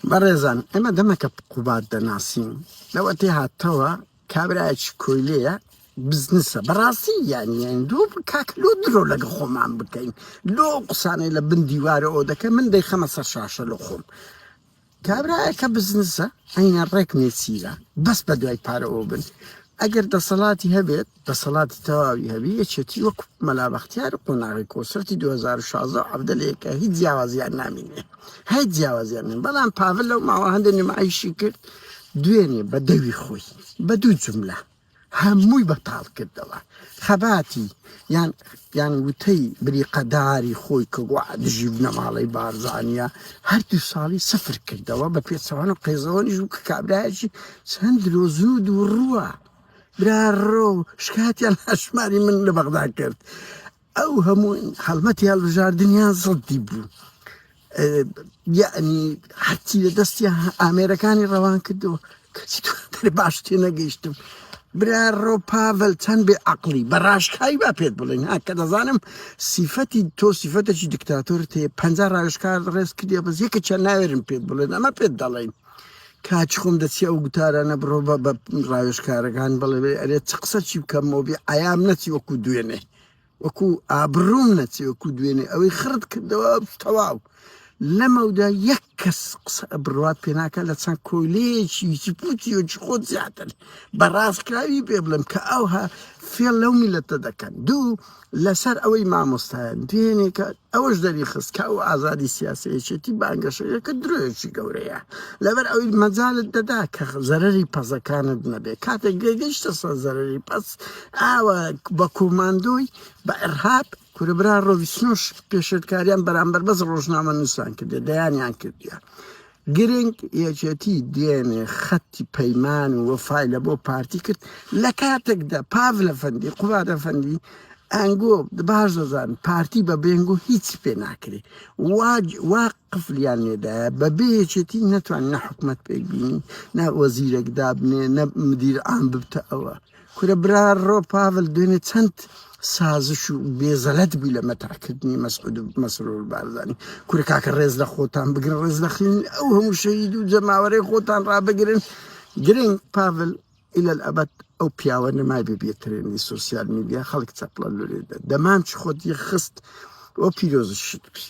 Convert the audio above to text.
بەڕێزان ئێمە دەمەکە قوبات دەناسین لەوەتی هاتەوە کابراایکی کۆیلەیە بزنسە بەڕاستی یانی دوو کاکلۆ درۆ لەگە خۆمان بکەین لۆ قسانەی لە بن دیوارە ئەو دەکە من دەیخەمە سەر شاشە لە خۆم کابراایەکە بزنسە ئەینە ڕێک نێچیرە بەس بە دوای پارەوە بن ئەگەر دەسەڵاتی هەبێت دەسەڵاتی تەواوی هەبی یەکێتی وەکو مەلا بەختیار قۆناغی کۆسەرتی 2016 عەبدەلەیەکە هیچ جیاوازیان نامینێ هیچ جیاوازیان نین بەڵام پاڤل لەو ماوە هەندێ نمایشی کرد دوێنێ بە دەوی خۆی بە دوو جملە هەمووی بەتاڵ کردەوە خەباتی یان وتەی بریقەداری خۆی کە دژی بنە ماڵەی بارزانیە هەردوو ساڵی سفر کردەوە بە پێچەوان و قێزەوەنیش و کە کابراایکی چەند درۆزن و ڕووە براڕۆ شکاتیان هەشماری من لە بەغدا کرد ئەو هەموو هەڵمەتی هەڵبژاردنیان زڵدی بوو یعنی هەرچی لە دەستی ئامێرەکانی ڕەوان کردەوە کەچی دەرێ باش تێ نەگەیشتم براڕۆ پاڤل چەند بێ عەقڵی بە ڕاشکایی با پێت بڵێن کە دەزانم سیفەتی تۆ سیفەتێکی دیکتاتۆرت هەیە 50 ڕاوێژکار ڕێز کردی بەس یەکە چەند ناوێرم پێت بڵێن ئەمە پێت دەڵێن کاچ خۆم دەچی ئەو گوتارانە بڕۆ بە ڕاوێژکارەکان بڵێ ئەرێ چ قسە چی بکەمەوە بێ ئایام نەچی وەکو دوێنێ وەکو ئابڕوم نەچی وەکو دوێنێ ئەوەی خرد کردەوە تەواو لەمەودا یەک کەس قسە بڕوات پێ ناکە لە چەند کۆیلەیەکی هیچی پوتی وەکی خۆت زیاتر بەڕاستکراوی پێ بڵێم کە ئەوها فێڵ لەو میلەتە دەکەن دوو لەسەر ئەوەی مامۆستایان دوێنێکە ئەوەش دەری خست کە ئەو ئازادی سیاسەیەکێتی بانگەشەیەکە درۆیەکی گەورەیە لەبەر ئەوەی مەجالت دەدا کە زەرەری پەزەکانت نەبێ کاتێک گەیشتە سەر زەرەری پەس ئاوە بە کۆماندۆی بە ئەرهاب کورەبرا ڕۆڤیسنۆش پێشێتکاریان بەرامبەر بەس ڕۆژنامە نووسان کردێ دەیانیان کردیە گرنگ یەکێتی دێنێ خەتی پەیمان و وەفای لە بۆ پارتی کرد لە کاتێکدا پاڤل ئەفەندی قوباد ئەفەندی ئەنگۆ باش دەزان پارتی بە بێنگۆ هیچی پێ ناکرێ وا قفلیان لێدایە بە بێیەکێتی نەتوان نە حکومەت پێک بینی نە وەزیرێک دابنێ نە مدیر عام ببتە ئەوە کورەبرا ڕۆ پاڤل دوێنێ چەند سازش و بێزەلەت بووی لە مەتاکردنی مەسعود و مەسرور بارزانی کورە کاکە ڕێز لە خۆتان بگرن ڕێز لەخین ئەو هەموو شەهید و جەماوەرەی خۆتان ڕابگرن گرنگ پاڤل ئیلە الئەبەد ئەو پیاوە نەمای ببێترێنی سۆسیال میدیا خەڵک چەپڵە لێدە دەمان چ خۆتی خست ئەو پیرۆزشت بی